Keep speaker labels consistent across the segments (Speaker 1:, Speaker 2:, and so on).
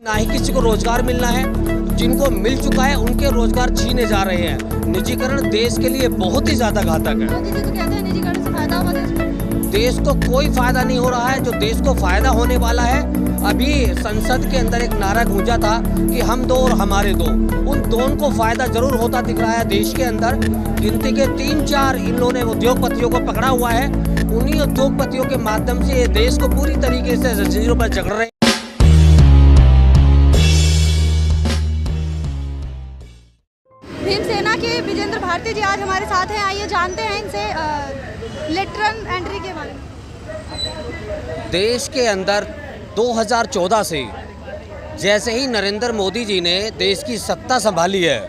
Speaker 1: ना ही किसी को रोजगार मिलना है, जिनको मिल चुका है उनके रोजगार छीने जा रहे हैं। निजीकरण देश के लिए बहुत ही ज्यादा घातक है।
Speaker 2: मोदी जी तो कहते हैं निजीकरण से फायदा होगा देश को।
Speaker 1: देश को कोई फायदा नहीं हो रहा है। जो देश को फायदा होने वाला है, अभी संसद के अंदर एक नारा गूंजा था कि हम दो और हमारे दो। उन दोनों को फायदा जरूर होता दिख रहा है देश के अंदर। गिनती के 3-4 इन लोगों ने उद्योगपतियों को पकड़ा हुआ है। उन्हीं उद्योगपतियों के माध्यम से ये देश को पूरी तरीके से जंजीरों पर जकड़ रहे हैं।
Speaker 2: भीमसेना के विजेंद्र भारती जी आज हमारे साथ हैं। आइए जानते हैं इनसे लेटरल एंट्री के बारे में।
Speaker 1: देश के अंदर 2014 से जैसे ही नरेंद्र मोदी जी ने देश की सत्ता संभाली है,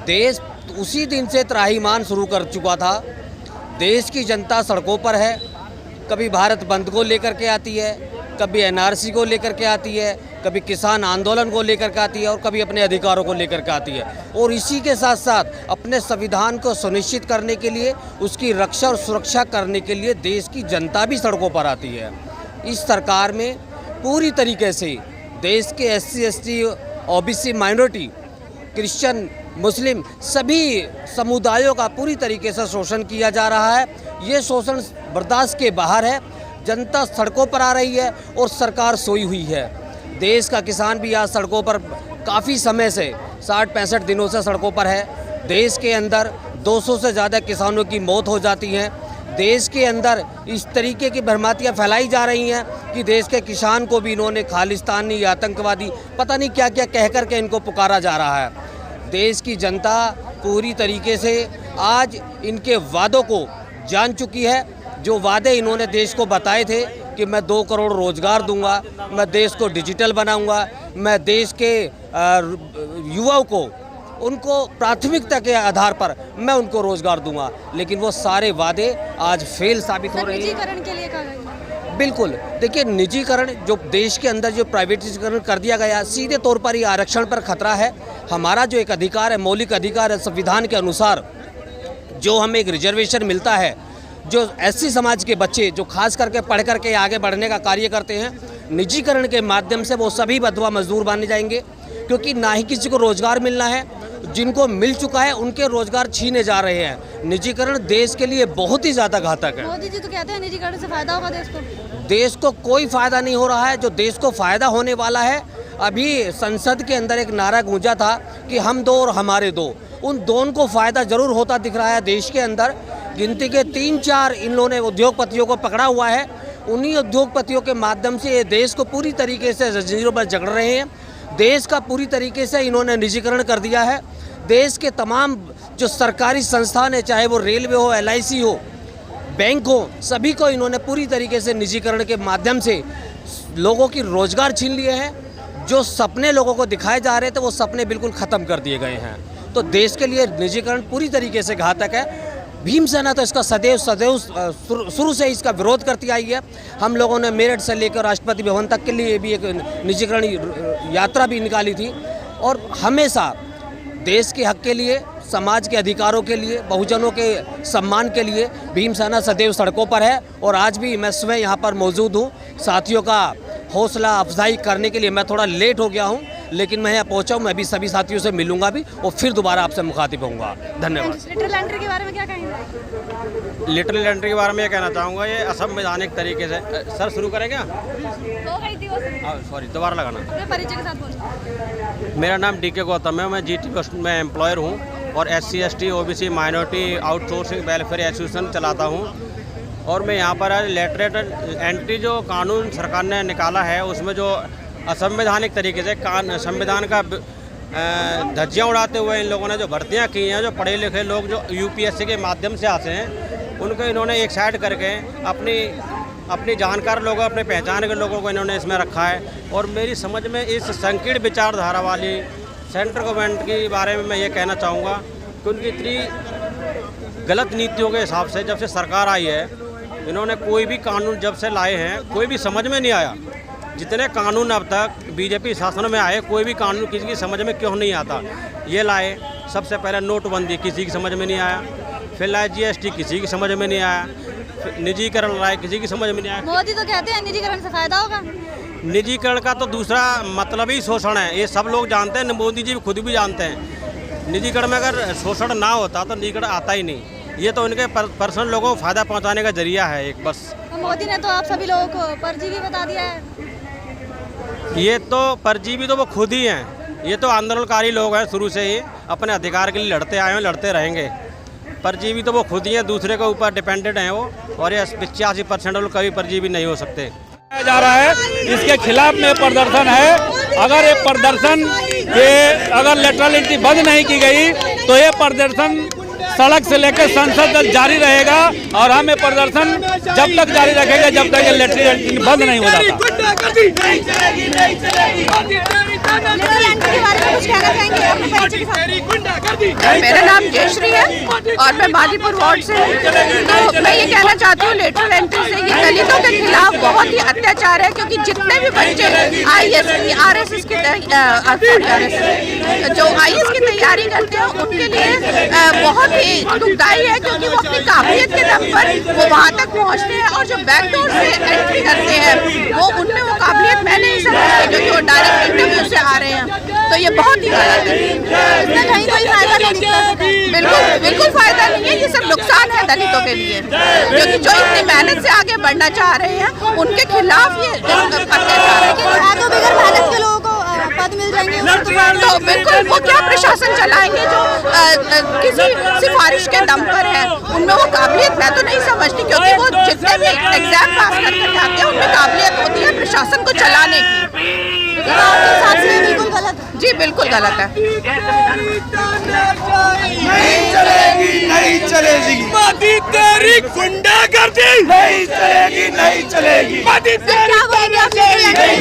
Speaker 1: देश उसी दिन से त्राहिमाम शुरू कर चुका था। देश की जनता सड़कों पर है। कभी भारत बंद को लेकर के आती है, कभी एनआरसी को लेकर के आती है, कभी किसान आंदोलन को लेकर के आती है और कभी अपने अधिकारों को लेकर के आती है। और इसी के साथ साथ अपने संविधान को सुनिश्चित करने के लिए, उसकी रक्षा और सुरक्षा करने के लिए देश की जनता भी सड़कों पर आती है। इस सरकार में पूरी तरीके से देश के SC ST OBC minority, Christian, Muslim सभी समुदायों का पूरी तरीके से शोषण किया जा रहा है। ये शोषण बर्दाश्त के बाहर है। जनता सड़कों पर आ रही है और सरकार सोई हुई है। देश का किसान भी आज सड़कों पर काफ़ी समय से 60-65 दिनों से सड़कों पर है। देश के अंदर 200 से ज़्यादा किसानों की मौत हो जाती है। देश के अंदर इस तरीके की भ्रमातियाँ फैलाई जा रही हैं कि देश के किसान को भी इन्होंने खालिस्तानी, आतंकवादी, पता नहीं क्या क्या कह कर के इनको पुकारा जा रहा है। देश की जनता पूरी तरीके से आज इनके वादों को जान चुकी है। जो वादे इन्होंने देश को बताए थे कि मैं 2 करोड़ रोजगार दूंगा, मैं देश को डिजिटल बनाऊंगा, मैं देश के युवाओं को उनको प्राथमिकता के आधार पर मैं उनको रोजगार दूंगा, लेकिन वो सारे वादे आज फेल साबित हो रहे हैं।
Speaker 2: निजीकरण के लिए कहा गया।
Speaker 1: बिल्कुल, देखिए निजीकरण जो देश के अंदर जो प्राइवेटिजीकरण कर दिया गया, सीधे तौर पर ही आरक्षण पर खतरा है। हमारा जो एक अधिकार है, मौलिक अधिकार है, संविधान के अनुसार जो हमें एक रिजर्वेशन मिलता है, जो SC समाज के बच्चे जो खास करके पढ़ करके आगे बढ़ने का कार्य करते हैं, निजीकरण के माध्यम से वो सभी बदवा मजदूर बन जाएंगे। क्योंकि ना ही किसी को रोजगार मिलना है, जिनको मिल चुका है उनके रोजगार छीने जा रहे हैं। निजीकरण देश के लिए बहुत ही ज़्यादा घातक है।
Speaker 2: मोदी जी तो कहते हैं निजीकरण से फायदा होगा देश को।
Speaker 1: देश को कोई फायदा नहीं हो रहा है। जो देश को फायदा होने वाला है, अभी संसद के अंदर एक नारा गूंजा था कि हम दो और हमारे दो। उन दोनों को फायदा जरूर होता दिख रहा है देश के अंदर। गिनती के 3-4 इन लोगों ने उद्योगपतियों को पकड़ा हुआ है। उन्हीं उद्योगपतियों के माध्यम से ये देश को पूरी तरीके से जंजीरों पर जकड़ रहे हैं। देश का पूरी तरीके से इन्होंने निजीकरण कर दिया है। देश के तमाम जो सरकारी संस्थान है, चाहे वो रेलवे हो, LIC हो, बैंक हो, सभी को इन्होंने पूरी तरीके से निजीकरण के माध्यम से लोगों की रोजगार छीन लिए हैं। जो सपने लोगों को दिखाए जा रहे थे, वो सपने बिल्कुल ख़त्म कर दिए गए हैं। तो देश के लिए निजीकरण पूरी तरीके से घातक है। भीमसेना तो इसका सदैव शुरू से इसका विरोध करती आई है। हम लोगों ने मेरठ से लेकर राष्ट्रपति भवन तक के लिए भी एक निजीकरण यात्रा भी निकाली थी। और हमेशा देश के हक के लिए, समाज के अधिकारों के लिए, बहुजनों के सम्मान के लिए भीमसेना सदैव सड़कों पर है। और आज भी मैं स्वयं यहाँ पर मौजूद हूँ। साथियों का हौसला अफजाई करने के लिए मैं थोड़ा लेट हो गया हूँ, लेकिन मैं यहाँ पहुँचा हूँ। मैं भी सभी साथियों से मिलूंगा भी और फिर दोबारा आपसे मुखातिब होऊंगा। धन्यवाद।
Speaker 2: लेटरल एंट्री के बारे में क्या कहेंगे?
Speaker 3: लिटरल एंट्री के बारे में ये कहना चाहूँगा, ये असंवैधानिक तरीके से। सर शुरू करें क्या?
Speaker 2: हो गई थी वो।
Speaker 3: सॉरी, दोबारा लगाना।
Speaker 2: अपने परिचय के साथ बोलो।
Speaker 3: मेरा नाम DK गौतम है। मैं GT बस में एम्प्लॉयर हूँ और SC ST OBC minority outsourcing welfare association चलाता हूँ। और मैं यहाँ पर लेटरल एंट्री जो कानून सरकार ने निकाला है, उसमें जो असंवैधानिक तरीके से संविधान का धज्जियाँ उड़ाते हुए इन लोगों ने जो भर्तियाँ की हैं, जो पढ़े लिखे लोग जो UPSC के माध्यम से आते हैं, उनको इन्होंने एक साइड करके अपनी जानकार लोगों, अपने पहचान के लोगों को इन्होंने इसमें रखा है। और मेरी समझ में इस संकीर्ण विचारधारा वाली सेंट्रल गवर्नमेंट के बारे में मैं ये कहना चाहूँगा कि उनकी इतनी गलत नीतियों के हिसाब से जब से सरकार आई है, इन्होंने कोई भी कानून जब से लाए हैं, कोई भी समझ में नहीं आया। जितने कानून अब तक BJP शासन में आए, कोई भी कानून किसी की समझ में क्यों नहीं आता। ये लाए, सबसे पहले नोटबंदी किसी की समझ में नहीं आया, फिर लाए GST किसी की समझ में नहीं आया, निजीकरण लाए किसी की समझ में नहीं आया।
Speaker 2: मोदी तो कहते हैं निजीकरण से फायदा होगा।
Speaker 3: निजीकरण का तो दूसरा मतलब ही शोषण है, ये सब लोग जानते हैं, मोदी जी खुद भी जानते हैं। निजीकरण में अगर शोषण ना होता तो निजीकरण आता ही नहीं, ये तो उनके पर्सनल लोगों को फायदा पहुंचाने का जरिया है एक बस।
Speaker 2: तो मोदी ने तो आप सभी लोगों को परजीवी बता दिया है।
Speaker 3: ये तो परजीवी तो वो खुद ही हैं, ये तो आंदोलनकारी लोग हैं, शुरू से ही अपने अधिकार के लिए लड़ते आए हैं, लड़ते रहेंगे। परजीवी तो वो खुद ही हैं, दूसरे के ऊपर डिपेंडेंट हैं वो, और ये 85% लोग कभी परजीवी नहीं हो सकते।
Speaker 4: जा रहा है, इसके खिलाफ में प्रदर्शन है। अगर ये प्रदर्शन अगर लेटरल एंट्री बंद नहीं की गई तो ये प्रदर्शन सड़क से लेकर संसद तक जारी रहेगा, और हम ये प्रदर्शन जब तक जारी रखेंगे जब तक ये लेटरल एंट्री बंद नहीं हो जाता।
Speaker 2: लेटरल एंट्री के बारे में कुछ कहना चाहेंगे अपने परिचय के साथ?
Speaker 5: मेरा नाम जयश्री है और मैं मादीपुर वार्ड से हूँ। तो मैं ये कहना चाहती हूँ लेटरल एंट्री से ये दलितों के खिलाफ बहुत ही अत्याचार है, क्योंकि जितने भी बच्चे आरएसएस की जो आईएएस की तैयारी करते हैं उनके लिए बहुत ही दुखदायी है, क्योंकि वो अपनी काबिलियत के दम पर वो वहाँ तक पहुँचते हैं, और जो बैकडोर से एंट्री करते हैं वो उनमें वो काबिलियत मैं नहीं समझती, क्योंकि वो डायरेक्ट इंटरव्यू से आ रहे हैं। तो ये बहुत ही गलत है,
Speaker 2: इसमें कहीं कोई फायदा नहीं निकला।
Speaker 5: बिल्कुल बिल्कुल फायदा नहीं है, ये सब नुकसान है दलितों के लिए, क्योंकि जो इतनी मेहनत से आगे बढ़ना चाह रहे हैं उनके खिलाफ ये अत्याचार है।
Speaker 2: तो बगैर मेहनत के लोगों को पद मिल जाएंगे
Speaker 5: तो बिल्कुल वो क्या प्रशासन चलाएंगे जो किसी सिफारिश के दम पर है, उनमें वो काबिलियत मैं तो नहीं समझती, क्योंकि वो जितने भी एग्जाम पास करके जाते हैं उनमें काबिलियत होती है प्रशासन को चलाने की।
Speaker 2: आपके हिसाब से बिल्कुल गलत है।
Speaker 5: जी बिल्कुल गलत है।
Speaker 6: नहीं चलेगी, नहीं चलेगी मोदी तेरी गुंडागर्दी, नहीं चलेगी, नहीं चलेगी मोदी तेरी।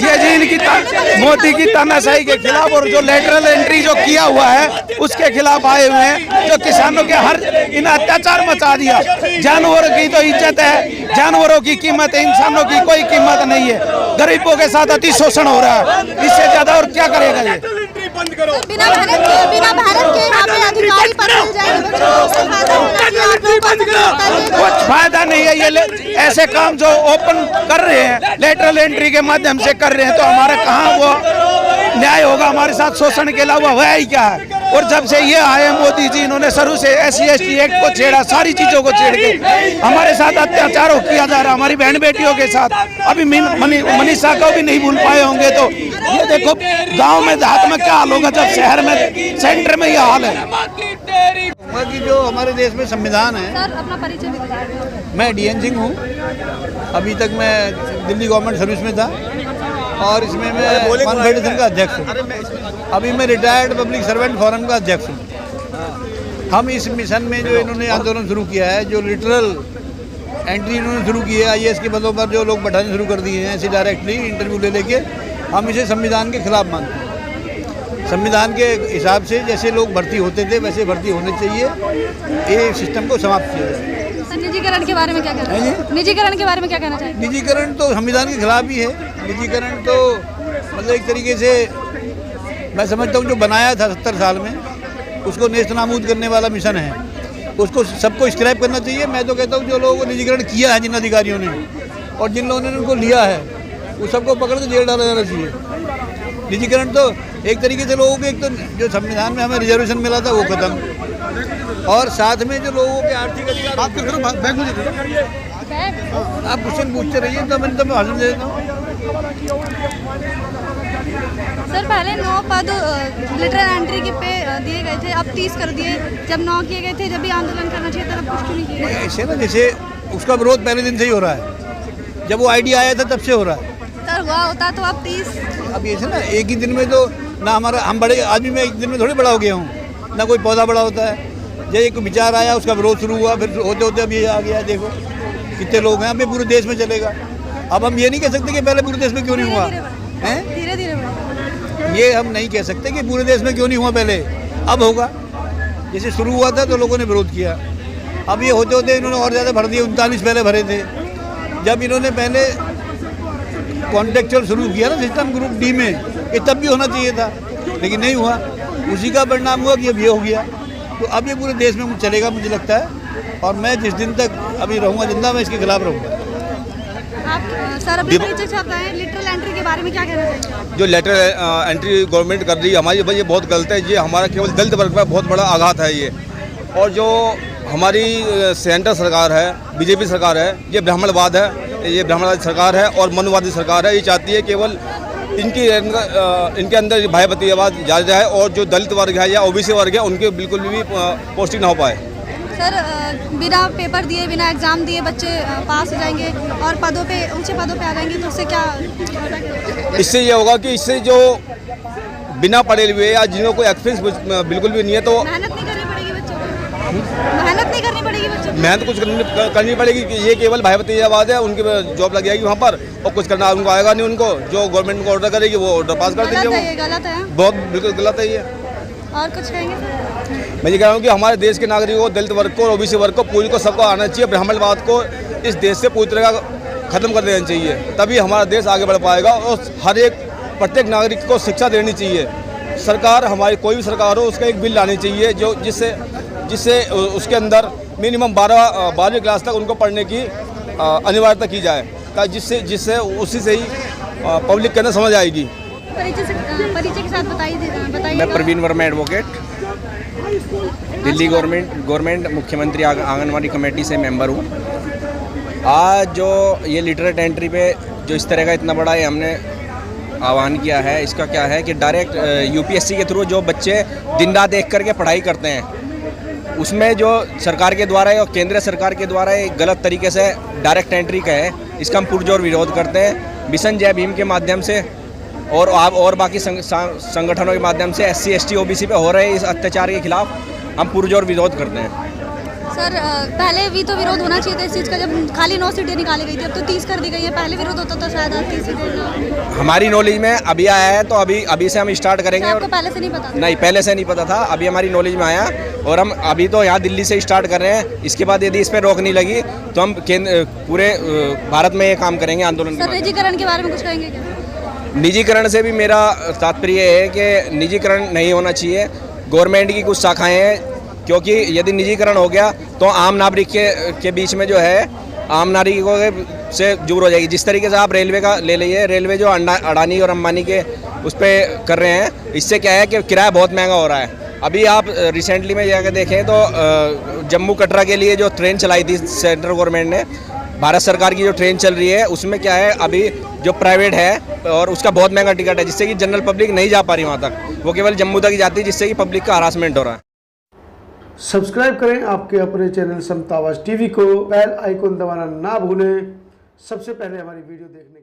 Speaker 2: ये
Speaker 6: जी इनकी मोदी की तानाशाही के खिलाफ और जो लेटरल एंट्री जो किया हुआ है उसके खिलाफ आए हुए हैं, जो किसानों के हर इन अत्याचार मचा दिया। जानवरों की तो इज्जत है, जानवरों की कीमत है, इंसानों की कोई कीमत नहीं है। गरीबों के साथ अति शोषण हो रहा है, इससे ज्यादा और क्या करेगा ये।
Speaker 2: बिना मेहनत के यहाँ पे अधिकारी पद मिल जाएंगे,
Speaker 6: कुछ फायदा नहीं है। ये ऐसे काम जो ओपन कर रहे हैं लेटरल एंट्री के माध्यम से कर रहे हैं, तो हमारा कहाँ वो न्याय होगा। हमारे साथ शोषण के अलावा हुआ ही क्या है। और जब से ये आए मोदी जी, इन्होंने शुरू से SC/ST एक्ट को छेड़ा, सारी चीजों को छेड़ के हमारे साथ अत्याचार किया जा रहा है, हमारी बहन बेटियों के साथ। अभी मनीषा को भी नहीं भूल पाए होंगे, तो ये देखो गांव में देहात में क्या हाल होगा जब शहर में सेंटर में ये हाल है।
Speaker 7: कि जो हमारे देश में संविधान है।
Speaker 2: सर अपना परिचय भी बताइए।
Speaker 7: मैं DN सिंह हूँ, अभी तक मैं दिल्ली गवर्नमेंट सर्विस में था और इसमें मैं कॉन्फेडरेशन का अध्यक्ष हूँ। अभी मैं रिटायर्ड पब्लिक सर्वेंट फोरम का अध्यक्ष हूँ। हम इस मिशन में जो इन्होंने आंदोलन शुरू किया है, जो लिटरल एंट्री इन्होंने शुरू की है, IAS के पदों पर जो लोग बैठाने शुरू कर दिए हैं ऐसे डायरेक्टली इंटरव्यू ले लेके, हम इसे संविधान के खिलाफ मानते हैं। संविधान के हिसाब से जैसे लोग भर्ती होते थे वैसे भर्ती होने चाहिए, ये सिस्टम को समाप्त किया जाए।
Speaker 2: सर निजीकरण के बारे में क्या कहना है? निजीकरण के बारे में क्या कहना चाहिए?
Speaker 7: निजीकरण तो संविधान के खिलाफ ही है। निजीकरण तो मतलब एक तरीके से मैं समझता हूँ जो बनाया था 70 साल में, उसको नेस्तनाबूद करने वाला मिशन है, उसको सबको स्क्रैप करना चाहिए। मैं तो कहता हूँ जो लोगों को निजीकरण किया है, जिन अधिकारियों ने और जिन लोगों ने उनको लिया है, वो सबको पकड़ के जेल डाला जाना चाहिए। निजीकरण तो एक तरीके से लोगों को, एक तो जो संविधान में हमें रिजर्वेशन मिला था वो खत्म, और साथ में जो लोगों के आर्थिक अधिकार। बात करो, आप क्वेश्चन पूछते रहिए तो मैं भाषण दे देता हूँ।
Speaker 2: सर पहले 9 पद लिटरल एंट्री के पे दिए गए थे, अब 30 कर दिए। जब 9 किए गए थे, जब भी आंदोलन करना चाहिए था, तब कुछ क्यों नहीं किया?
Speaker 7: ऐसे ना, जैसे उसका विरोध पहले दिन से ही हो रहा है, जब वो आइडिया आया था तब से हो रहा है।
Speaker 2: सर हुआ होता तो अब 30।
Speaker 7: अब ऐसे ना एक ही दिन में तो ना हमारा, हम बड़े आदमी में एक दिन में थोड़ी बड़ा हो गया हूँ, ना कोई पौधा बड़ा होता है। जब एक विचार आया, उसका विरोध शुरू हुआ, फिर होते होते अब ये आ गया। देखो कितने लोग हैं, अब ये पूरे देश में चलेगा। अब हम ये नहीं कह सकते कि पहले पूरे देश में क्यों नहीं हुआ है,
Speaker 2: धीरे-धीरे
Speaker 7: ये हम नहीं कह सकते कि पूरे देश में क्यों नहीं हुआ पहले, अब होगा। जैसे शुरू हुआ था तो लोगों ने विरोध किया, अब ये होते होते इन्होंने और ज़्यादा भर दिए। 39 पहले भरे थे। जब इन्होंने पहले कॉन्ट्रेक्चुअल शुरू किया ना सिस्टम ग्रुप D में, ये तब भी होना चाहिए था, लेकिन नहीं हुआ। उसी का परिणाम हुआ कि अब ये हो गया। तो अब ये पूरे देश में चलेगा मुझे लगता है, और मैं जिस दिन तक अभी रहूँगा जिंदा, मैं इसके खिलाफ रहूँगा।
Speaker 2: आप सर अपने परिचय से बताएं, लिटरल एंट्री के बारे में क्या कहना चाहेंगे?
Speaker 8: जो लेटर एंट्री गवर्नमेंट कर रही है हमारी, भाई ये बहुत गलत है। ये हमारा केवल दलित वर्ग पर बहुत बड़ा आघात है ये। और जो हमारी सेंटर सरकार है, बीजेपी सरकार है, ये ब्राह्मणवाद है, ये ब्राह्मणवादी सरकार है और मनुवादी सरकार है। ये चाहती है केवल इनके अंदर भाईपतीवाद जारी रहे और जो दलित वर्ग है या ओबीसी वर्ग है उनके बिल्कुल भी पोस्टिंग ना हो पाए।
Speaker 2: सर बिना पेपर दिए, बिना एग्ज़ाम दिए बच्चे पास हो जाएंगे और पदों पे, ऊंचे पदों पे आ जाएंगे, तो उससे क्या?
Speaker 8: इससे ये होगा कि इससे जो बिना पढ़े हुए या जिनको कोई एक्सपीरियंस बिल्कुल भी नहीं है, तो
Speaker 2: मेहनत नहीं करनी पड़ेगी बच्चों को, मेहनत नहीं करनी पड़ेगी बच्चों को,
Speaker 8: मेहनत कुछ करनी पड़ेगी कि ये केवल भाईपतीवाद है। उनकी जॉब लग जाएगी वहाँ पर और कुछ करना उनको आएगा नहीं। उनको जो गवर्नमेंट को ऑर्डर करेगी वो ऑर्डर पास कर देंगे।
Speaker 2: ये गलत है,
Speaker 8: बहुत बिल्कुल गलत है ये।
Speaker 2: और कुछ कहेंगे सर?
Speaker 8: मैं ये कह रहा हूँ कि हमारे देश के नागरिकों को, दलित वर्ग को, ओबीसी वर्ग को, पूरी को, सबको आना चाहिए। ब्राह्मणवाद को इस देश से पूरी तरह खत्म कर देना चाहिए, तभी हमारा देश आगे बढ़ पाएगा। और हर एक प्रत्येक नागरिक को शिक्षा देनी चाहिए। सरकार हमारी कोई भी सरकार हो, उसका एक बिल लानी चाहिए जो जिससे उसके अंदर मिनिमम 12वीं क्लास तक उनको पढ़ने की अनिवार्यता की जाए, ताकि जिससे उसी से ही पब्लिक के अंदर समझ आएगी।
Speaker 2: परिचय के साथ बताइए।
Speaker 9: मैं प्रवीण वर्मा एडवोकेट, दिल्ली गवर्नमेंट मुख्यमंत्री आंगनवाड़ी कमेटी से मेंबर हूँ। आज जो ये लिटरेट एंट्री पे जो इस तरह का इतना बड़ा ये हमने आह्वान किया है, इसका क्या है कि डायरेक्ट यूपीएससी के थ्रू जो बच्चे दिन रात एक करके पढ़ाई करते हैं, उसमें जो सरकार के द्वारा और केंद्र सरकार के द्वारा एक गलत तरीके से डायरेक्ट एंट्री का है, इसका हम पुरजोर विरोध करते हैं। मिशन जय भीम के माध्यम से और बाकी संगठनों के माध्यम से SC ST OBC पे हो रहे इस अत्याचार के खिलाफ हम पुरजोर विरोध करते हैं।
Speaker 2: सर पहले भी तो विरोध होना चाहिए था इस चीज़ का, जब खाली 9 सीटें निकाली गई थी, अब तो 30 कर दी गई है। पहले विरोध होता था शायद 30 सीटें।
Speaker 9: हमारी नॉलेज में अभी आया है, तो अभी से हम स्टार्ट करेंगे।
Speaker 2: आपको पहले से नहीं पता था?
Speaker 9: नहीं, पहले से नहीं पता था, अभी हमारी नॉलेज में आया और हम अभी तो यहाँ दिल्ली से स्टार्ट कर रहे हैं। इसके बाद यदि इस पर रोक नहीं लगी तो हम पूरे भारत में ये काम करेंगे आंदोलन।
Speaker 2: सर निजीकरण के बारे में कुछ कहेंगे क्या?
Speaker 9: निजीकरण से भी मेरा तात्पर्य है कि निजीकरण नहीं होना चाहिए। गवर्नमेंट की कुछ शाखाएं हैं, क्योंकि यदि निजीकरण हो गया तो आम नागरिक के बीच में जो है आम नागरिकों से जुड़ हो जाएगी। जिस तरीके से आप रेलवे का ले लीजिए, रेलवे जो अडानी और अंबानी के उस पर कर रहे हैं, इससे क्या है कि किराया बहुत महंगा हो रहा है। अभी आप रिसेंटली में जाकर देखें तो जम्मू कटरा के लिए जो ट्रेन चलाई थी सेंट्रल गवर्नमेंट ने, भारत सरकार की जो ट्रेन चल रही है, उसमें क्या है अभी जो प्राइवेट है और उसका बहुत महंगा टिकट है, जिससे कि जनरल पब्लिक नहीं जा पा रही वहाँ तक, वो केवल जम्मू तक ही जाती है, जिससे कि पब्लिक का हरासमेंट हो रहा है।
Speaker 10: सब्सक्राइब करें आपके अपने चैनल समता आवाज़ टीवी को, बेल आइकन दबाना ना भूलें सबसे पहले हमारी वीडियो देखने